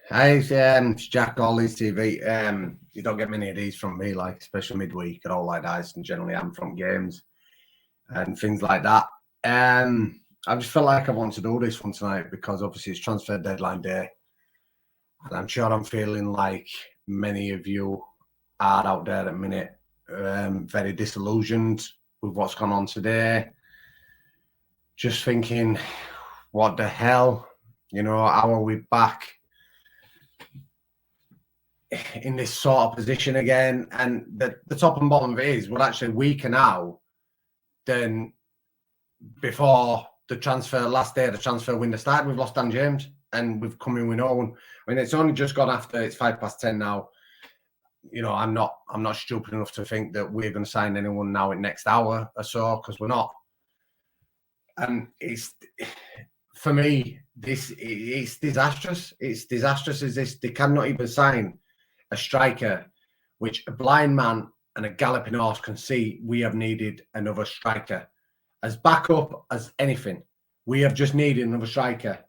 Hi, it's Jack Ollie TV. You don't get many of these from me, like especially midweek and all like that. And generally, I'm from games and things like that. I just felt like I want to do this one tonight because obviously it's transfer deadline day, and I'm sure I'm feeling like many of you are out there at the minute, very disillusioned with what's gone on today. Just thinking, what the hell? How are we back in this sort of position again? And the top and bottom of it is we're actually weaker now than before the last day of the transfer window started. We've lost Dan James and we've come in with no one. I mean, it's only just gone after, it's 10:05 now. I'm not stupid enough to think that we're going to sign anyone now in next hour or so, because we're not. And it's, for me, it's disastrous. It's disastrous as this. They cannot even sign a striker, which a blind man and a galloping horse can see. We have needed another striker as backup as anything. We have just needed another striker.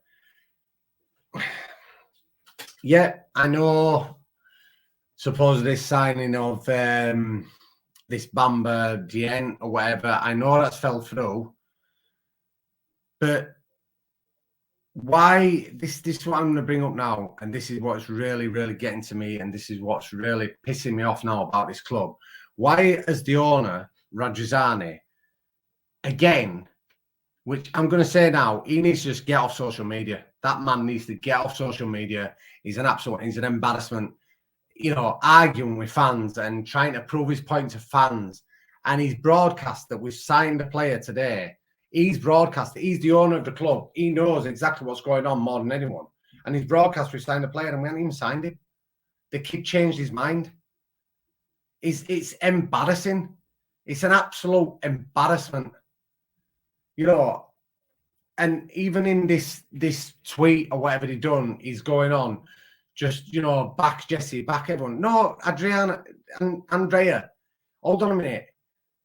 Yeah, I know. Suppose this signing of this Bamba Dien or whatever, I know that's fell through, but why this is what I'm going to bring up now, and this is what's really, really getting to me, and this is what's really pissing me off now about this club. Why, as the owner, Radrizzani, again, which I'm going to say now, he needs to just get off social media. That man needs to get off social media. He's an embarrassment. Arguing with fans and trying to prove his point to fans. And he's broadcast that we've signed a player today. He's broadcast. He's the owner of the club. He knows exactly what's going on more than anyone. And he's broadcast we've signed a player and we haven't even signed him. The kid changed his mind. It's embarrassing. It's an absolute embarrassment. And even in this tweet or whatever they've done, he's going on, just, back Jesse, back everyone. No, Adriana and Andrea, hold on a minute.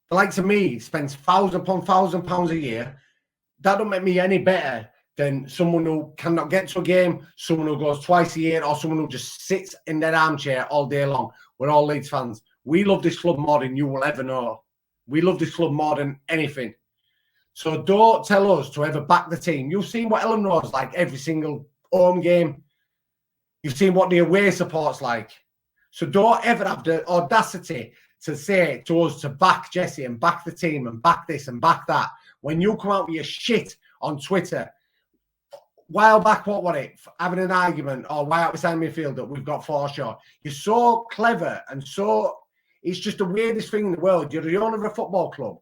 The likes of me spends £1,000 a year. That don't make me any better than someone who cannot get to a game, someone who goes twice a year, or someone who just sits in their armchair all day long. We're all Leeds fans. We love this club more than you will ever know. We love this club more than anything. So don't tell us to ever back the team. You've seen what Ellen Road's like every single home game. You've seen what the away support's like. So don't ever have the audacity to say to us to back Jesse and back the team and back this and back that. When you come out with your shit on Twitter, while back, what was it? Having an argument, or why out beside midfield that we've got Forshaw. You're so clever and so, it's just the weirdest thing in the world. You're the owner of a football club,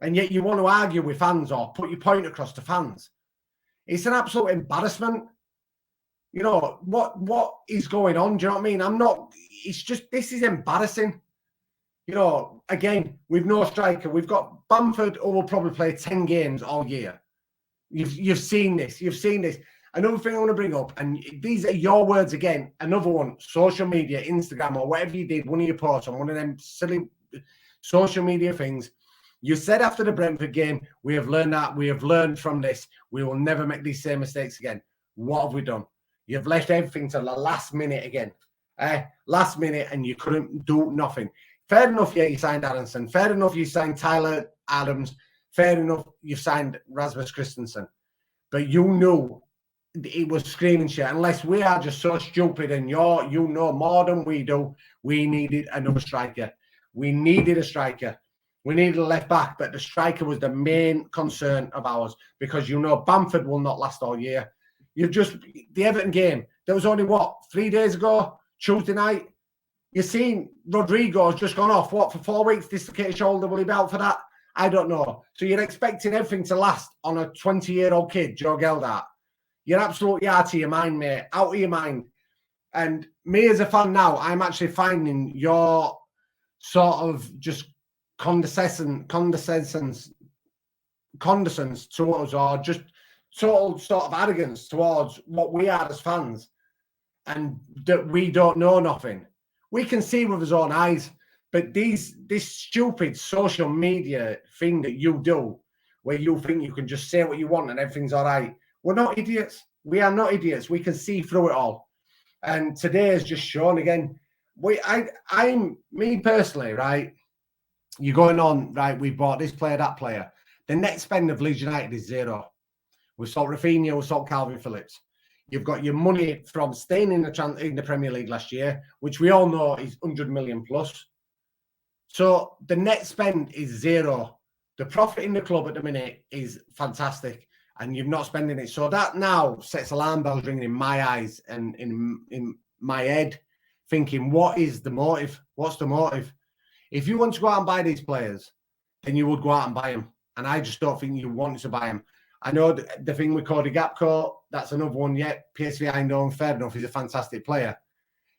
and yet you want to argue with fans or put your point across to fans. It's an absolute embarrassment. What is going on? Do you know what I mean? It's just, this is embarrassing. Again, we've no striker. We've got Bamford, who will probably play 10 games all year. You've seen this. You've seen this. Another thing I want to bring up, and these are your words again, another one, social media, Instagram, or whatever you did, one of your posts on one of them silly social media things. You said after the Brentford game, we have learned that. We have learned from this. We will never make these same mistakes again. What have we done? You've left everything to the last minute again. Last minute, and you couldn't do nothing. Fair enough, yeah, you signed Aronson. Fair enough, you signed Tyler Adams. Fair enough, you signed Rasmus Christensen. But you knew it was screaming shit. Unless we are just so stupid and you know more than we do, we needed another striker. We needed a striker. We needed a left back, but the striker was the main concern of ours, because Bamford will not last all year. The Everton game, there was only 3 days ago, Tuesday night. You've seen Rodrigo's just gone off, for 4 weeks, dislocated shoulder. Will he be out for that? I don't know. So you're expecting everything to last on a 20-year-old kid, Joe Geldart. You're absolutely out of your mind, mate. Out of your mind. And me as a fan now, I'm actually finding your sort of just condescence towards, or just total sort of arrogance towards what we are as fans, and that we don't know nothing. We can see with his own eyes, but this stupid social media thing that you do, where you think you can just say what you want and everything's all right. We're not idiots. We are not idiots. We can see through it all. And today has just shown again. I'm me personally, right? You're going on, right? We bought this player, that player. The net spend of Leeds United is zero. We sold Rafinha, we sold Calvin Phillips. You've got your money from staying in the Premier League last year, which we all know is 100 million plus. So the net spend is zero. The profit in the club at the minute is fantastic, and you're not spending it. So that now sets alarm bells ringing in my eyes and in my head, thinking, what is the motive? What's the motive? If you want to go out and buy these players, then you would go out and buy them. And I just don't think you want to buy them. I know the thing with Cody Gakpo, that's another one yet. PSV Eindhoven, fair enough, he's a fantastic player.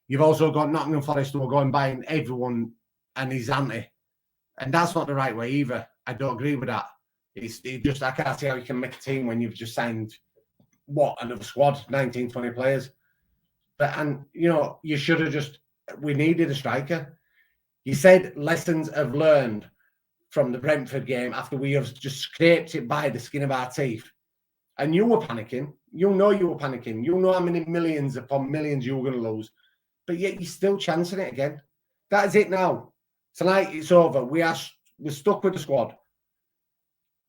You've also got Nottingham Forest who are going buying everyone and he's anti. And that's not the right way either. I don't agree with that. I can't see how you can make a team when you've just signed, another squad, 19, 20 players. And you should have we needed a striker. You said lessons have learned from the Brentford game after we have just scraped it by the skin of our teeth. And you were panicking. You know you were panicking. You know how many millions upon millions you were going to lose. But yet you're still chancing it again. That is it now. Tonight it's over. We're stuck with the squad.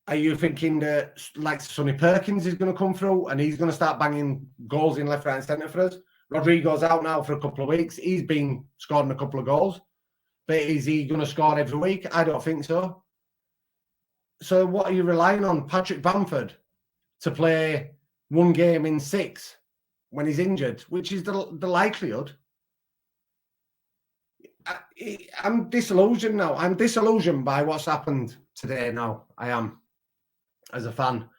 Are you thinking that like Sonny Perkins is going to come through and he's going to start banging goals in left, right and centre for us? Rodrigo's out now for a couple of weeks. He's been scoring a couple of goals. But is he going to score every week? I don't think so. So what are you relying on? Patrick Bamford to play one game in 6 when he's injured, which is the likelihood. I'm disillusioned now. I'm disillusioned by what's happened today now. I am, as a fan.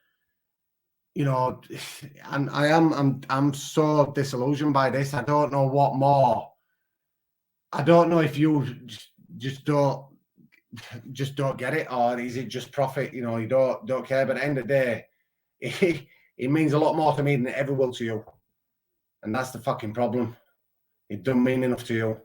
And I'm so disillusioned by this. I don't know what more. I don't know if you just don't get it, or is it just profit? You don't care. But at the end of the day, it means a lot more to me than it ever will to you, and that's the fucking problem. It doesn't mean enough to you.